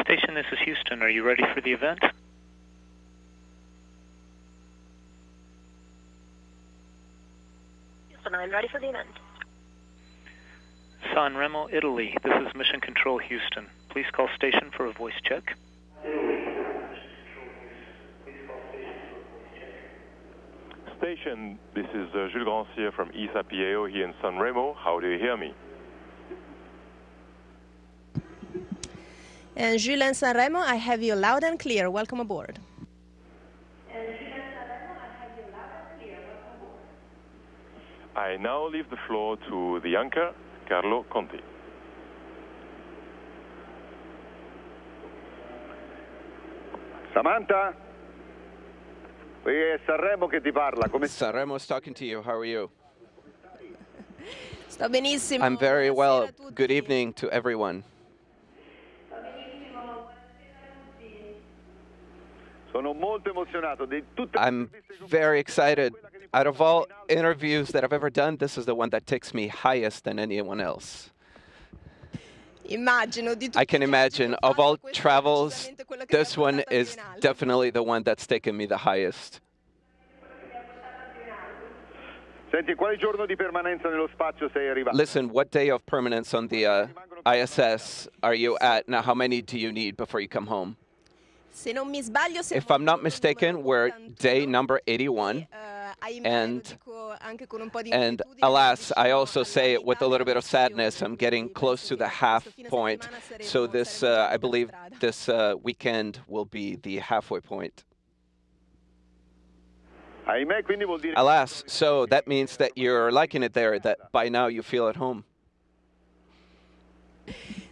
Station, this is Houston. Are you ready for the event? Houston, I'm ready for the event. Sanremo, Italy. This is Mission Control, Houston. Please call station for a voice check. Station, this is Jules Grancier from ISA-PAO here in Sanremo. How do you hear me? And Jules and Sanremo, I have you loud and clear. Welcome aboard. I now leave the floor to the anchor, Carlo Conti. Samantha? Qui è Sanremo che ti parla. Come stai? Sanremo's talking to you. How are you? Sto benissimo. I'm very well. Buonasera a tutti. Good evening to everyone. Sono molto emozionato di tutte le I'm interviste che ho very fatto. excited. Quella che mi Out of porta all in alto. interviews that I've ever done, this is the one that takes me highest than anyone else. Immagino di tutti I can i viaggi che imagine ho of all fatto, questo è travels, decisamente quello che mi ha this one portato più is in alto. definitely the one that's taken me the highest. Senti, quale giorno di permanenza nello spazio sei arrivato? Listen, what day of permanence on the ISS are you at? Now, how many do you need before you come home? Se non mi sbaglio, siamo If I'm not al giorno mistaken, numero we're 81, day number 81. ahimè, and- lo dico anche con un po' di And inquietudine, alas, I vicino also alla say it with a little bit of metà della sadness. I'm missione, getting quindi close penso to the che half questo fine point. settimana So saremo this, già I in believe, strada. this weekend will be the halfway point. Ahimè, quindi vuol dire Alas, so that means that you're liking it there, that by now you feel at home.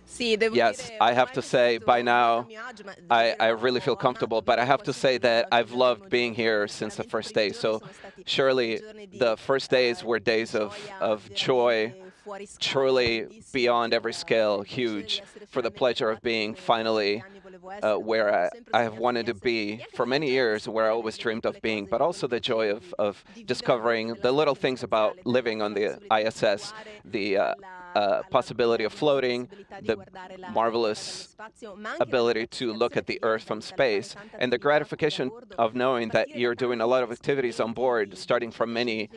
Sì, devo Yes, dire, I have ormai to mi say, sento by molto now, a mio agio, ma devo I dire, really feel ho comfortable, amato but I proprio have to quasi say fin dal that I've primo loved giorno. being here since the Veramente i first primi day. giorni So sono stati surely giorni di, the first days were days di of gioia joy, veramente fuori scala, truly grandissima, beyond every per scale, il piacere di huge, essere for the finalmente pleasure of arrivata being dove per finally tanti anni volevo essere, where dove ho I sempre have sognato wanted di to essere, be e anche for per il many gioia di years, where I scoprire always le dreamed of piccole being, cose, but il also the piccolo joy piacere of di vivere discovering della the little stazione things about spaziale, living on the ISS, the possibility of floating, the marvelous ability to look at the Earth from space, and the gratification of knowing that you're doing a lot of activities on board, starting from many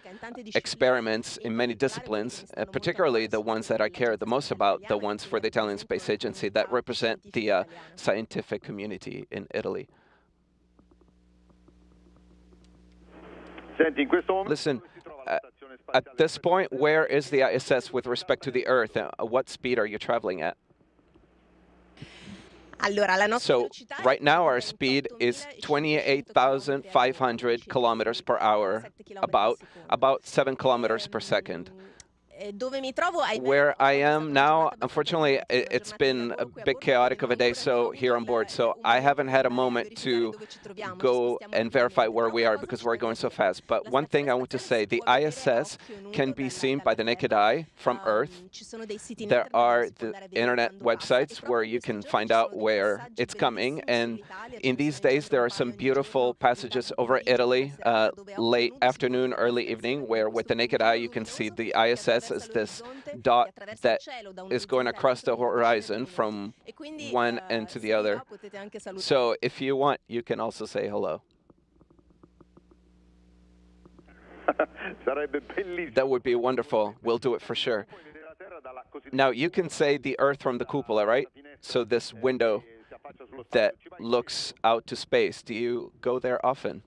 experiments in many disciplines, particularly the ones that I care the most about, the ones for the Italian Space Agency that represent the scientific community in Italy. Senti, in questo momento Listen, dove si trova la Stazione at Spaziale this point, Internazionale? where is the ISS with respect to the Earth? What speed are you traveling at? Allora, la nostra So velocità è right now our di speed is 28.500 28,500 kilometers per hour, about 7 kilometers per second. Dove mi trovo, ahimè, Where I oggi è stata am una now, giornata abbastanza unfortunately, intensa, una it's giornata di been a lavoro qui a bit bordo, chaotic quindi of a non day, ancora so abbiamo here on avuto board. So un I momento haven't per had a andare a moment verificare to dove ci troviamo, ci go spostiamo and verify rapidamente. where Però we una are cosa because ci we're tengo going a so dire. fast. But La one thing I stazione want to spaziale say, si the può vedere a ISS occhio nudo can be seen by the naked dall'esterno. eye from Earth. Ci sono dei siti in There internet dove are si può the andare a vedere internet quando passa, e websites proprio where in you questi can giorni find ci sono out dei where passaggi it's coming. bellissimi And sull'Italia, ce in ne these sono in days, centro there un are some paio ogni beautiful giorno, in passages tardi over pomeriggio, Italy, buona serata, dove a occhio late nudo si può afternoon, vedere la early stazione evening, con where with questo the naked eye puntino you can see luminoso the che ISS attraversa as this l'orizzonte, che dot attraversa il that cielo da un is going orizzonte across the all'altro con decine di horizon lumini. from E quindi, one end to se the vi other. va potete anche salutarmi. So if you want, you can also say hello. Sarebbe bellissimo. That would be wonderful. We'll do it for sure. Puoi vedere la Terra dalla cosiddetta Now, you can say the Earth from the cupola, right? So this window che si affaccia sullo spazio. that Ci vai in looks out to space. Do you go there often?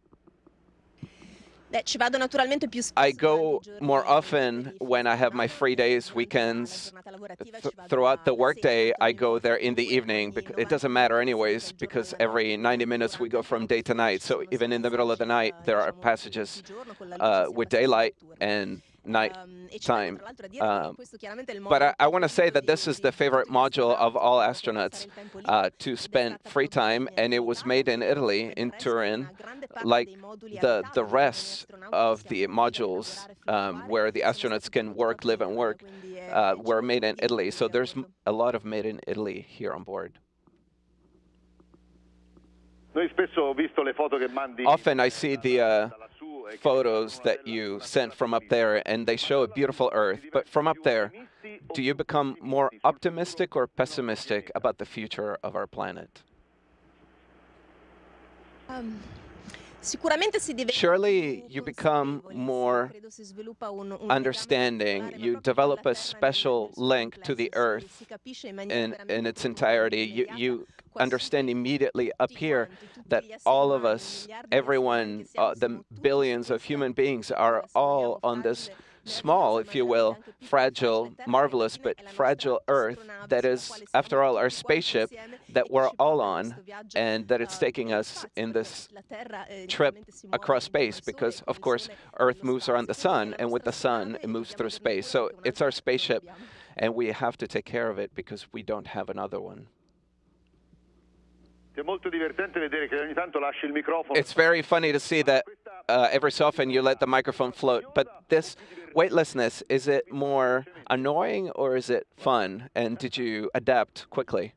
Beh, ci vado naturalmente più spesso I durante i go giorni more liberi, often when I have my free days, durante la weekends. giornata lavorativa ci vado Throughout the la sera, workday, tanto I ogni go volta there che in the dura evening. quei It 90 doesn't matter minuti, sia anyways, il giorno because alla every 90 minutes we go from day to night. So even in the middle of the night, there are passages with daylight and night time. But I want to say that this is the favorite module of all astronauts to spend free time, and it was made in Italy, in Turin, like the rest of the modules where the astronauts can work, live, and work were made in Italy. So there's a lot of made in Italy here on board. Noi spesso ho visto le foto che mandi Often I see the da lassù photos that you sent from up there, and they show a beautiful Earth. But from up there, do you become more optimistic or pessimistic about the future of our planet? Surely you become more understanding. You develop a special link to the Earth in its entirety. You understand immediately up here that all of us, everyone, the billions of human beings are all on this small, if you will, fragile, marvelous, but fragile Earth that is, after all, our spaceship that we're all on, and that it's taking us in this trip across space because, of course, Earth moves around the sun, and with the sun, it moves through space. So it's our spaceship, and we have to take care of it because we don't have another one. It's very funny to see that every so often you let the microphone float, but this weightlessness, is it more annoying or is it fun? And did you adapt quickly?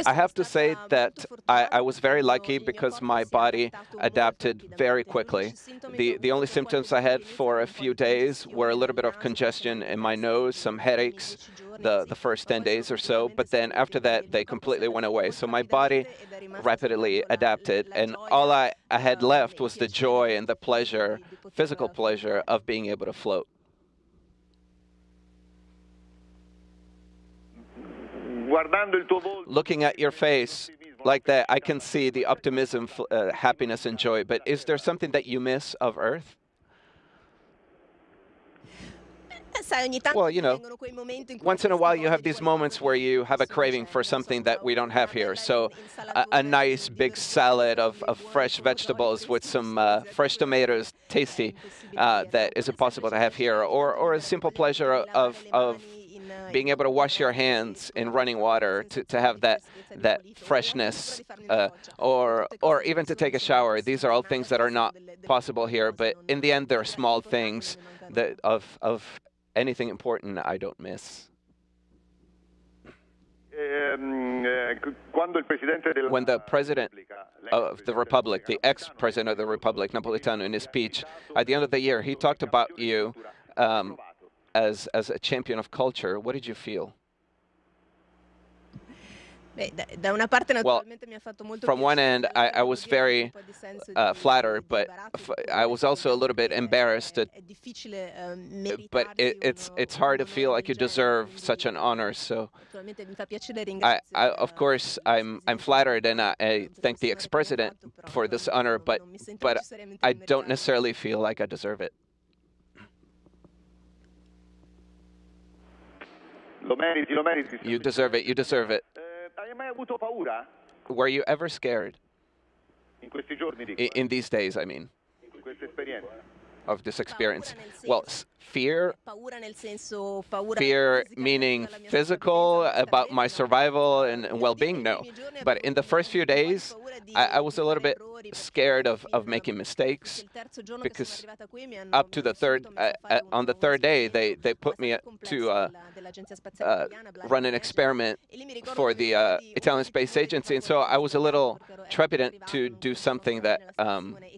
I have to say that I was very lucky because my body adapted very quickly. The only symptoms I had for a few days were a little bit of congestion in my nose, some headaches the first 10 days or so, but then after that they completely went away. So my body rapidly adapted, and all I had left was the joy and the pleasure, physical pleasure of being able to float. Looking at your face like that, I can see the optimism, happiness, and joy. But is there something that you miss of Earth? Well, you know, once in a while you have these moments where you have a craving for something that we don't have here. So a nice big salad of fresh vegetables with some fresh tomatoes, tasty, that isn't possible to have here. Or a simple pleasure of being able to wash your hands in running water, to have that freshness, or even to take a shower. These are all things that are not possible here, but in the end, they're small things that of anything important I don't miss. When the President of the Republic, the ex-President of the Republic, Napolitano, in his speech at the end of the year, he talked about you as a champion of culture. What did you feel? Well, from one end, I was very flattered, but I was also a little bit embarrassed. But it's hard to feel like you deserve such an honor. So, of course, I'm flattered, and I thank the ex-president for this honor. But I don't necessarily feel like I deserve it. You deserve it. You deserve it. Were you ever scared? In these days, I mean, of this experience. Well, fear meaning physical, about my survival and well-being, no. But in the first few days, I was a little bit scared of making mistakes, because up to the on the third day, they put me to run an experiment for the Italian Space Agency, and so I was a little trepidant to do something that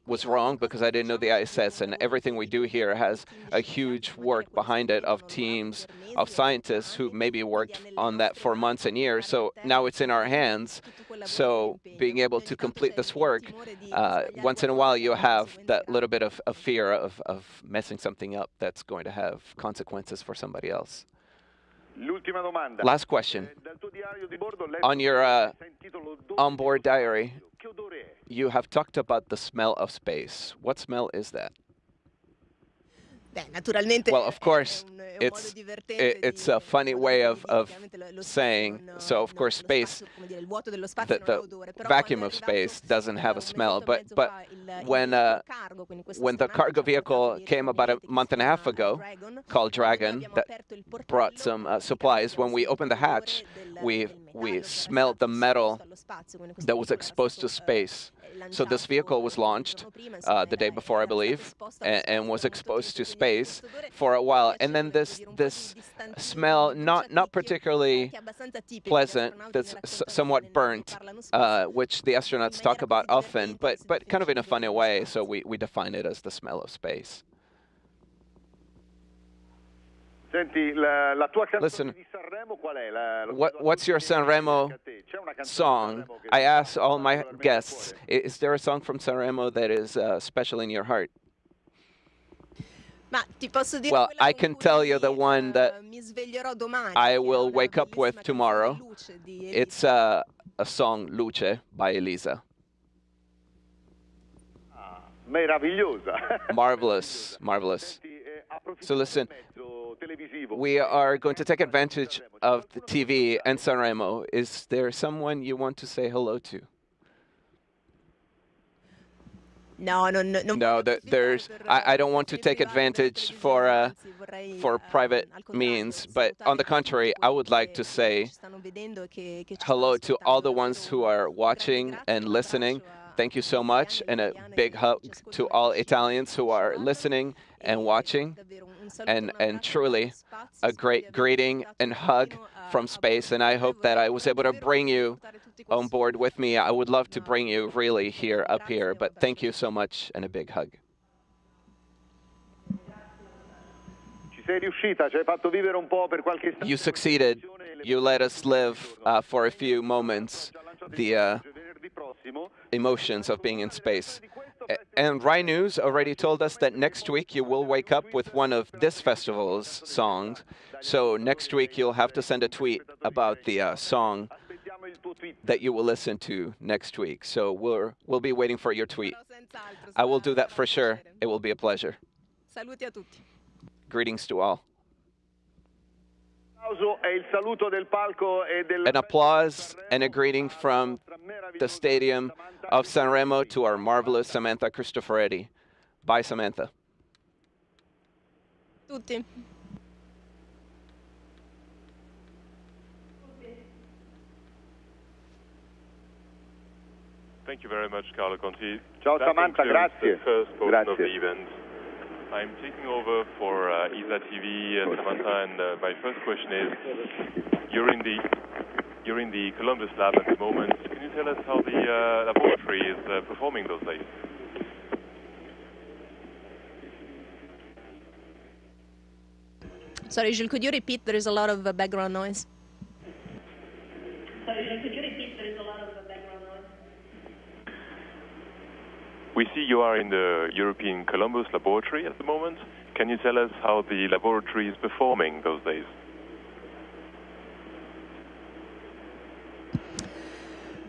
was wrong, because I didn't know the ISS, and everything we do here has a huge work behind it of teams of scientists who maybe worked on that for months and years. So now it's in our hands. So being able to complete this work, once in a while you have that little bit of fear of messing something up that's going to have consequences for somebody else. Last question. On your onboard diary, you have talked about the smell of space. What smell is that? Well, of course, it's a funny way of saying, so of course space, the vacuum of space doesn't have a smell, but when the cargo vehicle came about a month and a half ago, called Dragon, that brought some supplies, when we opened the hatch, we we smelled the metal that was exposed to space. So this vehicle was launched the day before, I believe, and was exposed to space for a while. And then this smell, not particularly pleasant, that's somewhat burnt, which the astronauts talk about often, but kind of in a funny way. So we define it as the smell of space. Listen, what's your Sanremo song? I ask all my guests, is there a song from Sanremo that is special in your heart? Well, I can tell you the one that I will wake up with tomorrow. It's a song, Luce, by Elisa. Marvelous, marvelous. So listen, we are going to take advantage of the TV and Sanremo. Is there someone you want to say hello to? No. I don't want to take advantage for private means, but on the contrary, I would like to say hello to all the ones who are watching and listening. Thank you so much, and a big hug to all Italians who are listening and watching, and truly a great greeting and hug from space. And I hope that I was able to bring you on board with me. I would love to bring you really up here, but thank you so much, and a big hug. You succeeded. You let us live for a few moments the emotions of being in space. And Rai News already told us that next week you will wake up with one of this festival's songs. So next week you'll have to send a tweet about the song that you will listen to next week. So we'll be waiting for your tweet. I will do that for sure. It will be a pleasure. Greetings to all. An applause and a greeting from the stadium of Sanremo to our marvelous Samantha Cristoforetti. Bye, Samantha. Tutti. Thank you very much, Carlo Conti. Ciao, Samantha, grazie. The first portion Grazie. of the event. I'm taking over for Isla TV and Samantha, and my first question is, you're in the Columbus lab at the moment. Can you tell us how the laboratory is performing those days? Sorry, Jules, could you repeat? There is a lot of background noise. We see you are in the European Columbus laboratory at the moment. Can you tell us how the laboratory is performing those days?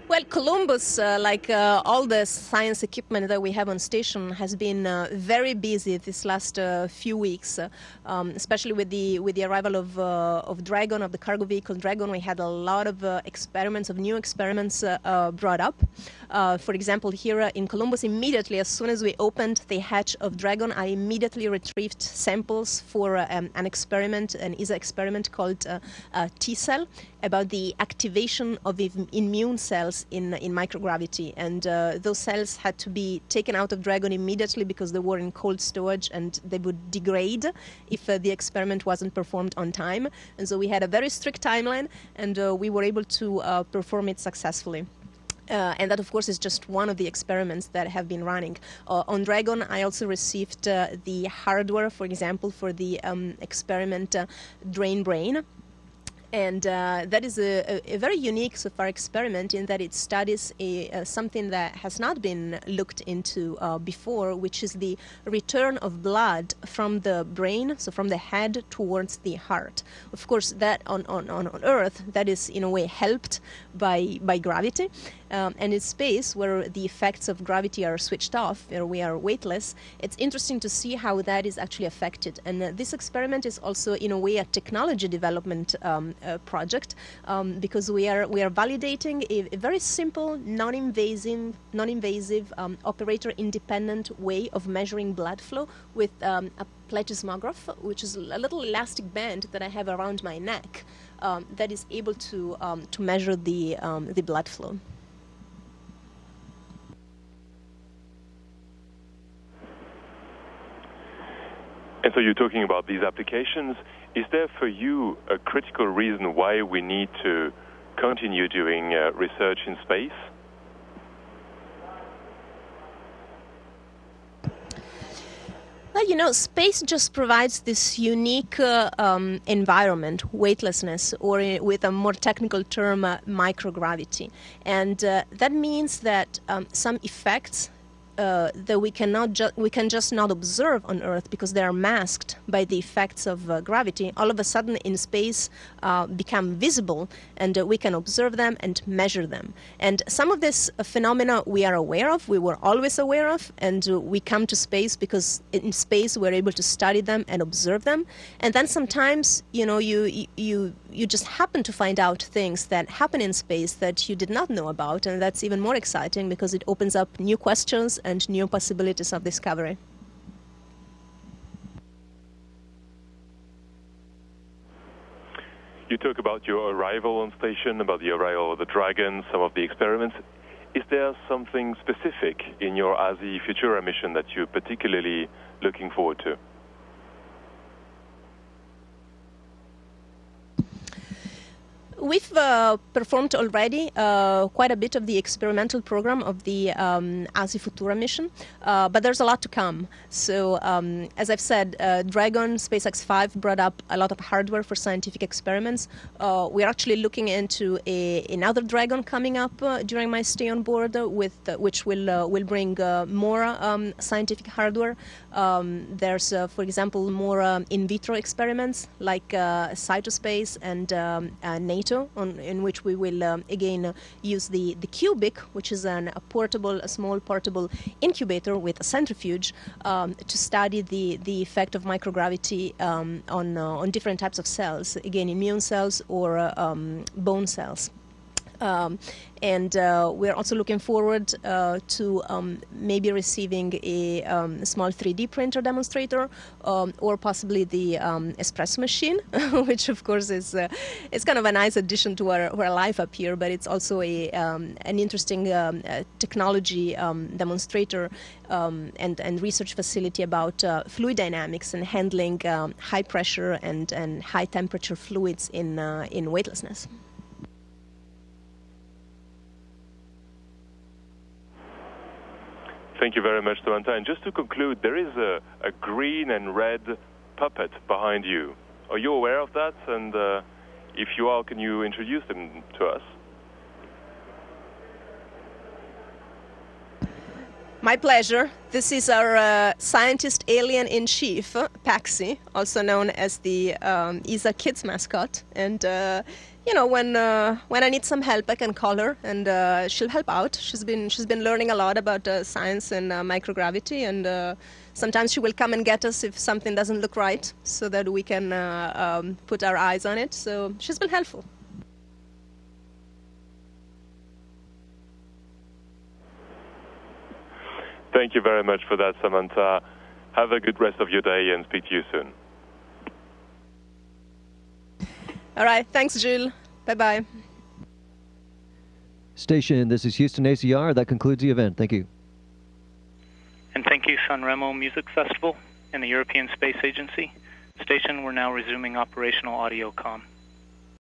Well, Columbus, like all the science equipment that we have on station, has been very busy this last few weeks, especially with the arrival of Dragon, of the cargo vehicle Dragon. We had a lot of new experiments brought up. For example, here in Columbus, immediately as soon as we opened the hatch of Dragon, I immediately retrieved samples for an experiment, an ESA experiment called T-cell, about the activation of immune cells in microgravity. And those cells had to be taken out of Dragon immediately because they were in cold storage and they would degrade if the experiment wasn't performed on time. And so we had a very strict timeline, and we were able to perform it successfully. And that, of course, is just one of the experiments that have been running. On Dragon, I also received the hardware, for example, for the experiment Drain Brain. And that is a very unique so far experiment in that it studies something that has not been looked into before, which is the return of blood from the brain, so from the head towards the heart. Of course, that on Earth, that is in a way helped by gravity. And in space, where the effects of gravity are switched off, where we are weightless, it's interesting to see how that is actually affected. And this experiment is also, in a way, a technology development project, because we are validating a very simple, non-invasive, operator-independent way of measuring blood flow with a plethysmograph, which is a little elastic band that I have around my neck. that is able to measure the blood flow. And so you're talking about these applications. Is there for you a critical reason why we need to continue doing research in space? Well, you know, space just provides this unique environment, weightlessness, or with a more technical term, microgravity. And that means that some effects that we can just not observe on Earth because they are masked by the effects of gravity, all of a sudden in space become visible, and we can observe them and measure them. And some of this phenomena we are aware of, we were always aware of, and we come to space because in space we're able to study them and observe them. And then sometimes, you know, you just happen to find out things that happen in space that you did not know about, and that's even more exciting because it opens up new questions and new possibilities of discovery. You talk about your arrival on station, about the arrival of the Dragon, some of the experiments. Is there something specific in your ASI Futura mission that you're particularly looking forward to? We've performed already quite a bit of the experimental program of the ASI Futura mission, but there's a lot to come. So, as I've said, Dragon SpaceX 5 brought up a lot of hardware for scientific experiments. We're actually looking into another Dragon coming up during my stay on board, which will bring more scientific hardware. There's, for example, more in vitro experiments like Cytospace and NATO, in which we will again use the Cubic, which is a small portable incubator with a centrifuge to study the effect of microgravity on different types of cells, again immune cells or bone cells. And we're also looking forward to maybe receiving a small 3D printer demonstrator or possibly the espresso machine, which of course is kind of a nice addition to our life up here, but it's also an interesting technology demonstrator and research facility about fluid dynamics and handling high pressure and high temperature fluids in weightlessness. Thank you very much, Samantha. And just to conclude, there is a green and red puppet behind you. Are you aware of that? And if you are, can you introduce them to us? My pleasure. This is our scientist alien-in-chief, Paxi, also known as the ESA Kids mascot. And you know, when I need some help, I can call her, and she'll help out. She's been learning a lot about science and microgravity, and sometimes she will come and get us if something doesn't look right, so that we can put our eyes on it. So she's been helpful. Thank you very much for that, Samantha. Have a good rest of your day and speak to you soon. All right. Thanks, Jules. Bye-bye. Station, this is Houston ACR. That concludes the event. Thank you. And thank you, Sanremo Music Festival and the European Space Agency. Station, we're now resuming operational audio comm.